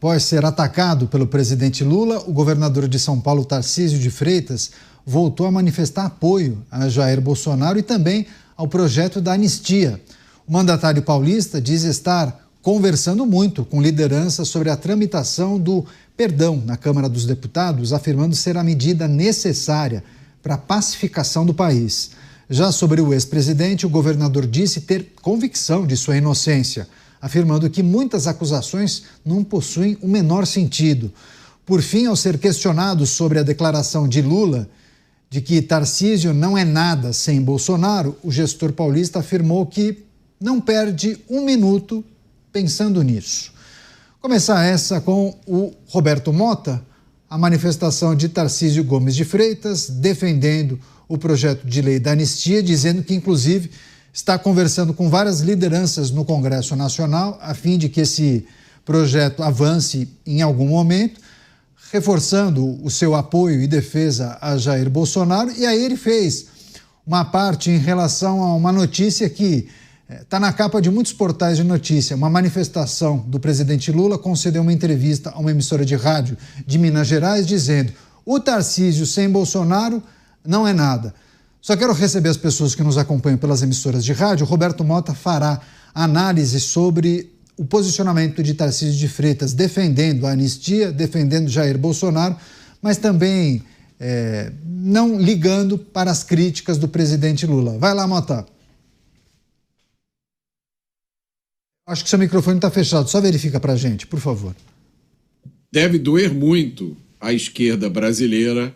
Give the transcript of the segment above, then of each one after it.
Após ser atacado pelo presidente Lula, o governador de São Paulo, Tarcísio de Freitas, voltou a manifestar apoio a Jair Bolsonaro e também ao projeto da anistia. O mandatário paulista diz estar conversando muito com lideranças sobre a tramitação do perdão na Câmara dos Deputados, afirmando ser a medida necessária para a pacificação do país. Já sobre o ex-presidente, o governador disse ter convicção de sua inocência, afirmando que muitas acusações não possuem o menor sentido. Por fim, ao ser questionado sobre a declaração de Lula de que Tarcísio não é nada sem Bolsonaro, o gestor paulista afirmou que não perde um minuto pensando nisso. Começar essa com o Roberto Mota, a manifestação de Tarcísio Gomes de Freitas defendendo o projeto de lei da anistia, dizendo que, inclusive, está conversando com várias lideranças no Congresso Nacional a fim de que esse projeto avance em algum momento, reforçando o seu apoio e defesa a Jair Bolsonaro. E aí ele fez uma parte em relação a uma notícia que está na capa de muitos portais de notícia. Uma manifestação do presidente Lula concedeu uma entrevista a uma emissora de rádio de Minas Gerais dizendo: o Tarcísio sem Bolsonaro não é nada. Só quero receber as pessoas que nos acompanham pelas emissoras de rádio. Roberto Mota fará análise sobre o posicionamento de Tarcísio de Freitas defendendo a anistia, defendendo Jair Bolsonaro, mas também não ligando para as críticas do presidente Lula. Vai lá, Mota. Acho que seu microfone está fechado. Só verifica para a gente, por favor. Deve doer muito à esquerda brasileira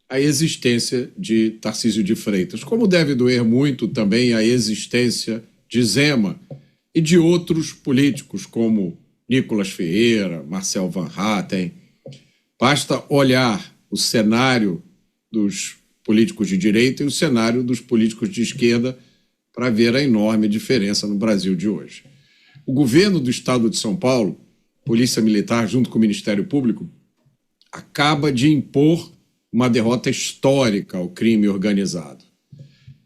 a existência de Tarcísio de Freitas, como deve doer muito também a existência de Zema e de outros políticos como Nicolas Ferreira, Marcel Van Hatten. Basta olhar o cenário dos políticos de direita e o cenário dos políticos de esquerda para ver a enorme diferença no Brasil de hoje. O governo do estado de São Paulo, Polícia Militar, junto com o Ministério Público, acaba de impor uma derrota histórica ao crime organizado.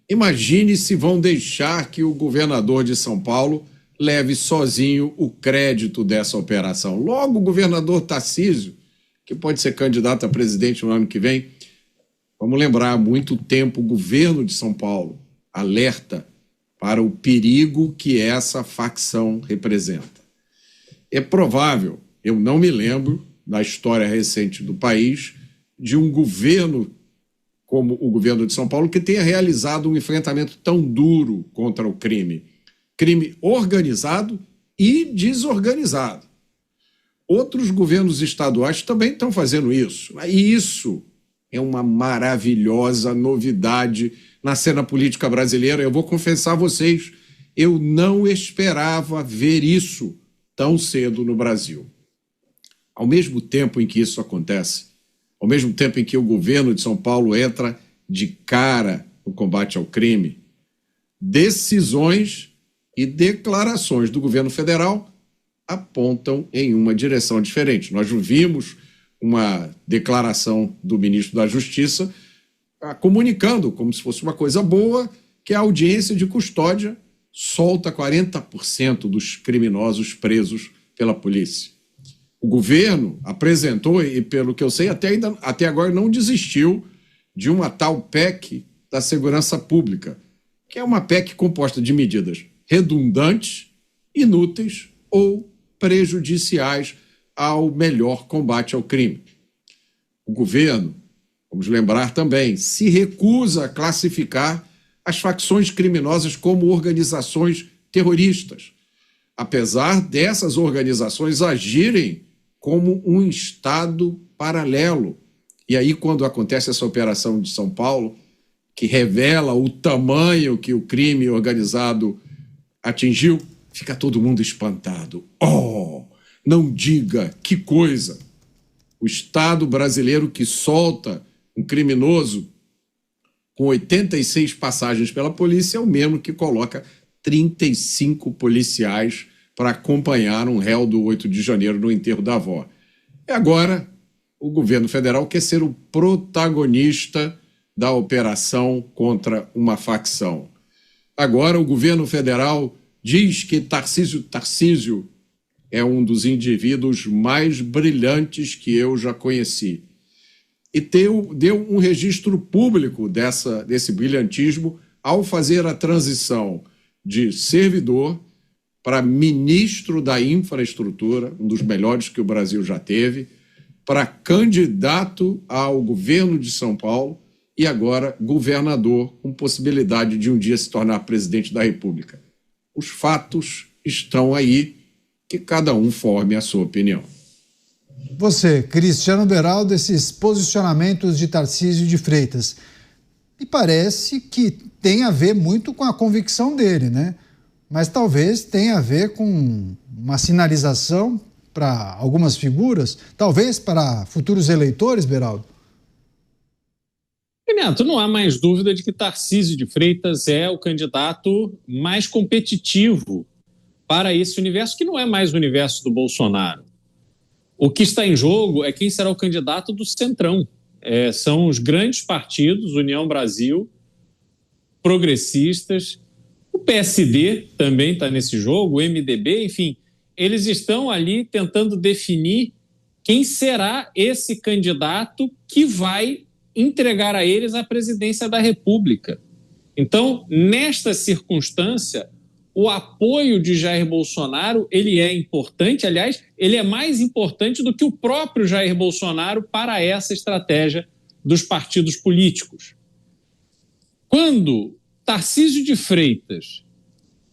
Imagine se vão deixar que o governador de São Paulo leve sozinho o crédito dessa operação. Logo, o governador Tarcísio, que pode ser candidato a presidente no ano que vem, vamos lembrar, há muito tempo o governo de São Paulo alerta para o perigo que essa facção representa. É provável, eu não me lembro da história recente do país, de um governo como o governo de São Paulo que tenha realizado um enfrentamento tão duro contra o crime. Crime organizado e desorganizado. Outros governos estaduais também estão fazendo isso. E isso é uma maravilhosa novidade na cena política brasileira. Eu vou confessar a vocês, eu não esperava ver isso tão cedo no Brasil. Ao mesmo tempo em que isso acontece, ao mesmo tempo em que o governo de São Paulo entra de cara no combate ao crime, decisões e declarações do governo federal apontam em uma direção diferente. Nós vimos uma declaração do ministro da Justiça comunicando, como se fosse uma coisa boa, que a audiência de custódia solta 40% dos criminosos presos pela polícia. O governo apresentou, e pelo que eu sei, até agora não desistiu de uma tal PEC da segurança pública, que é uma PEC composta de medidas redundantes, inúteis ou prejudiciais ao melhor combate ao crime. O governo, vamos lembrar também, se recusa a classificar as facções criminosas como organizações terroristas, apesar dessas organizações agirem como um Estado paralelo. E aí, quando acontece essa operação de São Paulo, que revela o tamanho que o crime organizado atingiu, fica todo mundo espantado. Oh, não diga, que coisa! O Estado brasileiro que solta um criminoso com 86 passagens pela polícia é o mesmo que coloca 35 policiais para acompanhar um réu do 8 de janeiro no enterro da avó. E agora, o governo federal quer ser o protagonista da operação contra uma facção. Agora, o governo federal diz que Tarcísio é um dos indivíduos mais brilhantes que eu já conheci. E deu um registro público desse brilhantismo ao fazer a transição de servidor para ministro da infraestrutura, um dos melhores que o Brasil já teve, para candidato ao governo de São Paulo e agora governador, com possibilidade de um dia se tornar presidente da República. Os fatos estão aí, que cada um forme a sua opinião. Você, Cristiano Beraldo, esses posicionamentos de Tarcísio de Freitas, me parece que tem a ver muito com a convicção dele, né? Mas talvez tenha a ver com uma sinalização para algumas figuras, talvez para futuros eleitores, Beraldo? Renato, não há mais dúvida de que Tarcísio de Freitas é o candidato mais competitivo para esse universo, que não é mais o universo do Bolsonaro. O que está em jogo é quem será o candidato do Centrão. São os grandes partidos, União Brasil, progressistas, o PSD também está nesse jogo, o MDB, enfim, eles estão ali tentando definir quem será esse candidato que vai entregar a eles a presidência da República. Então, nesta circunstância, o apoio de Jair Bolsonaro, ele é importante, aliás, ele é mais importante do que o próprio Jair Bolsonaro para essa estratégia dos partidos políticos. Quando Tarcísio de Freitas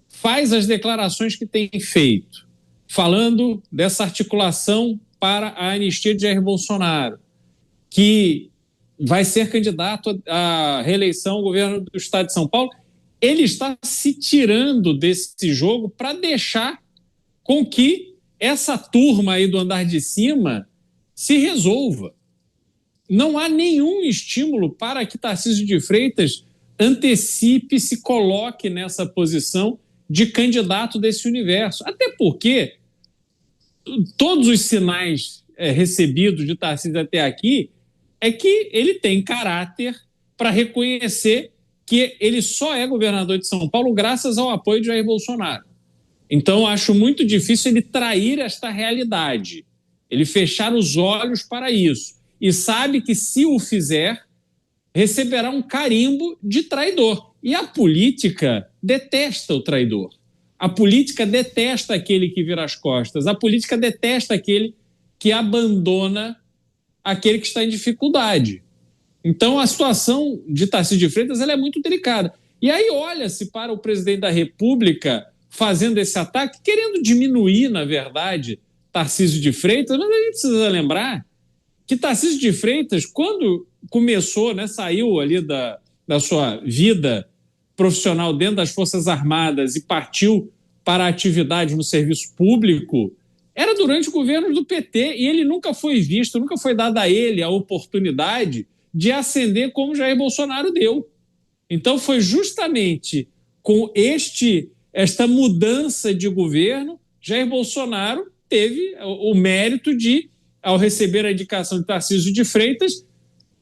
faz as declarações que tem feito, falando dessa articulação para a anistia de Jair Bolsonaro, que vai ser candidato à reeleição ao governo do Estado de São Paulo, ele está se tirando desse jogo para deixar com que essa turma aí do andar de cima se resolva. Não há nenhum estímulo para que Tarcísio de Freitas antecipe, se coloque nessa posição de candidato desse universo. Até porque todos os sinais recebidos de Tarcísio até aqui é que ele tem caráter para reconhecer que ele só é governador de São Paulo graças ao apoio de Jair Bolsonaro. Então, acho muito difícil ele trair esta realidade, ele fechar os olhos para isso. E sabe que, se o fizer, receberá um carimbo de traidor. E a política detesta o traidor. A política detesta aquele que vira as costas. A política detesta aquele que abandona aquele que está em dificuldade. Então, a situação de Tarcísio de Freitas ela é muito delicada. E aí olha-se para o presidente da República fazendo esse ataque, querendo diminuir, na verdade, Tarcísio de Freitas, mas a gente precisa lembrar que Tarcísio de Freitas, quando começou, saiu ali da sua vida profissional dentro das Forças Armadas e partiu para a atividade no serviço público, era durante o governo do PT, e ele nunca foi visto, nunca foi dada a ele a oportunidade de ascender como Jair Bolsonaro deu. Então foi justamente com esta mudança de governo, Jair Bolsonaro teve o mérito de, ao receber a indicação de Tarcísio de Freitas,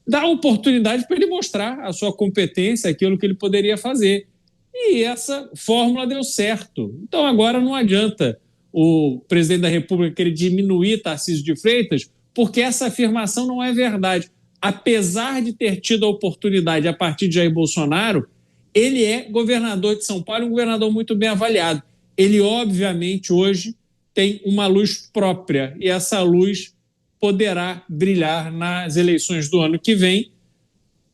dar a oportunidade para ele mostrar a sua competência, aquilo que ele poderia fazer. E essa fórmula deu certo. Então agora não adianta o presidente da República querer diminuir Tarcísio de Freitas, porque essa afirmação não é verdade. Apesar de ter tido a oportunidade a partir de Jair Bolsonaro, ele é governador de São Paulo, um governador muito bem avaliado. Ele, obviamente, hoje tem uma luz própria, e essa luz poderá brilhar nas eleições do ano que vem,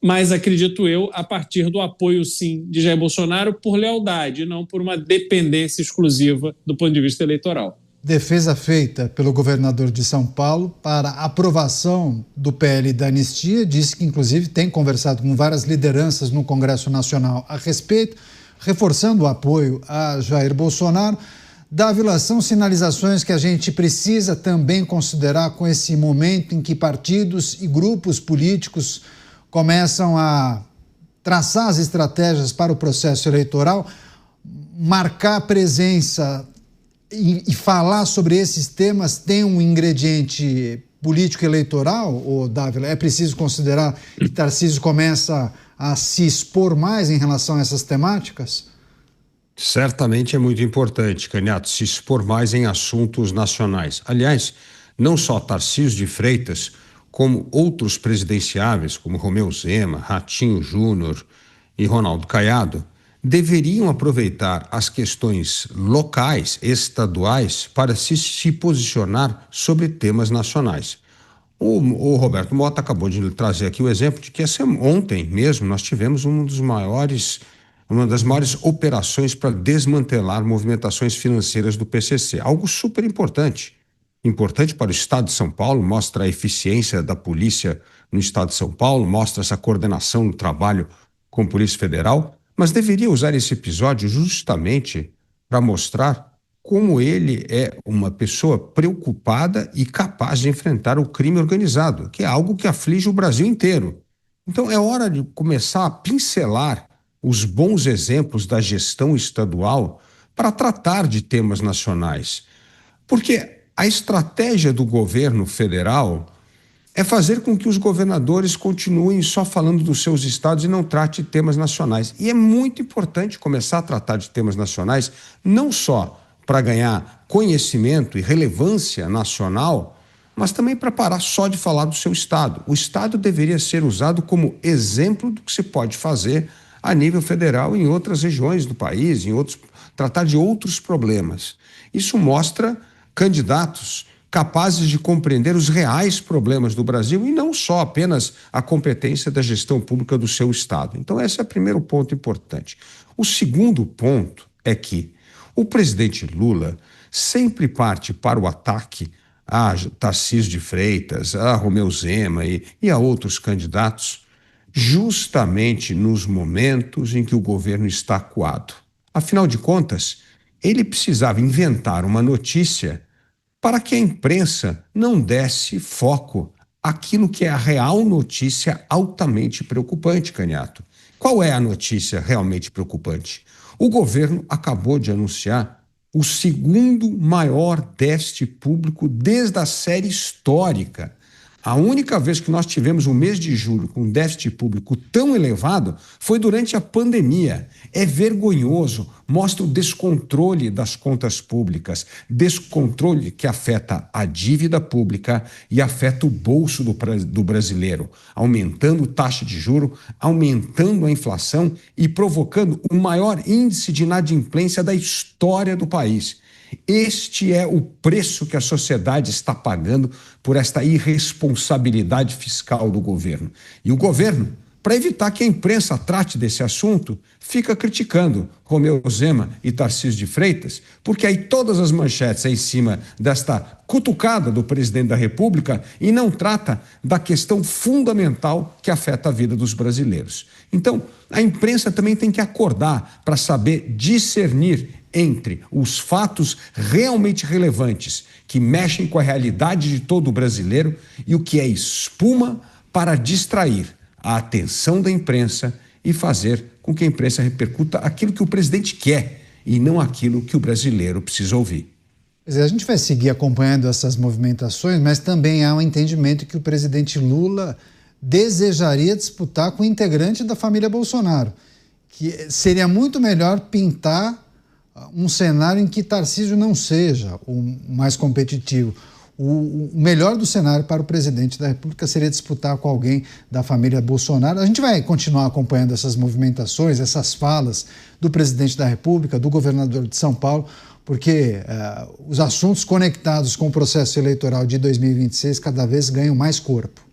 mas, acredito eu, a partir do apoio, sim, de Jair Bolsonaro por lealdade, não por uma dependência exclusiva do ponto de vista eleitoral. Defesa feita pelo governador de São Paulo para a aprovação do PL da anistia, disse que, inclusive, tem conversado com várias lideranças no Congresso Nacional a respeito, reforçando o apoio a Jair Bolsonaro. Dávila, são sinalizações que a gente precisa também considerar com esse momento em que partidos e grupos políticos começam a traçar as estratégias para o processo eleitoral, marcar presença e falar sobre esses temas tem um ingrediente político eleitoral, ou Dávila? É preciso considerar que Tarcísio começa a se expor mais em relação a essas temáticas? Certamente é muito importante, Canhato, se expor mais em assuntos nacionais. Aliás, não só Tarcísio de Freitas, como outros presidenciáveis, como Romeu Zema, Ratinho Júnior e Ronaldo Caiado, deveriam aproveitar as questões locais, estaduais, para se posicionar sobre temas nacionais. O Roberto Mota acabou de trazer aqui o exemplo de que ontem mesmo nós tivemos uma das maiores operações para desmantelar movimentações financeiras do PCC. Algo super importante. Importante para o Estado de São Paulo, mostra a eficiência da polícia no Estado de São Paulo, mostra essa coordenação no trabalho com a Polícia Federal, mas deveria usar esse episódio justamente para mostrar como ele é uma pessoa preocupada e capaz de enfrentar o crime organizado, que é algo que aflige o Brasil inteiro. Então é hora de começar a pincelar os bons exemplos da gestão estadual para tratar de temas nacionais. Porque a estratégia do governo federal é fazer com que os governadores continuem só falando dos seus estados e não trate temas nacionais. E é muito importante começar a tratar de temas nacionais, não só para ganhar conhecimento e relevância nacional, mas também para parar só de falar do seu estado. O estado deveria ser usado como exemplo do que se pode fazer a nível federal em outras regiões do país, tratar de outros problemas. Isso mostra candidatos capazes de compreender os reais problemas do Brasil e não só apenas a competência da gestão pública do seu estado. Então esse é o primeiro ponto importante. O segundo ponto é que o presidente Lula sempre parte para o ataque a Tarcísio de Freitas, a Romeu Zema e a outros candidatos, justamente nos momentos em que o governo está acuado. Afinal de contas, ele precisava inventar uma notícia para que a imprensa não desse foco àquilo que é a real notícia altamente preocupante, Canhato. Qual é a notícia realmente preocupante? O governo acabou de anunciar o segundo maior déficit público desde a série histórica. A única vez que nós tivemos um mês de julho com um déficit público tão elevado foi durante a pandemia. É vergonhoso, mostra o descontrole das contas públicas, descontrole que afeta a dívida pública e afeta o bolso do brasileiro, aumentando taxa de juros, aumentando a inflação e provocando o maior índice de inadimplência da história do país. Este é o preço que a sociedade está pagando por esta irresponsabilidade fiscal do governo. E o governo, para evitar que a imprensa trate desse assunto, fica criticando Romeu Zema e Tarcísio de Freitas, porque aí todas as manchetes é em cima desta cutucada do presidente da República e não trata da questão fundamental que afeta a vida dos brasileiros. Então, a imprensa também tem que acordar para saber discernir entre os fatos realmente relevantes que mexem com a realidade de todo brasileiro e o que é espuma para distrair a atenção da imprensa e fazer com que a imprensa repercuta aquilo que o presidente quer e não aquilo que o brasileiro precisa ouvir. A gente vai seguir acompanhando essas movimentações, mas também há um entendimento que o presidente Lula desejaria disputar com o integrante da família Bolsonaro, que seria muito melhor pintar um cenário em que Tarcísio não seja o mais competitivo. O melhor do cenário para o presidente da República seria disputar com alguém da família Bolsonaro. A gente vai continuar acompanhando essas movimentações, essas falas do presidente da República, do governador de São Paulo, porque os assuntos conectados com o processo eleitoral de 2026 cada vez ganham mais corpo.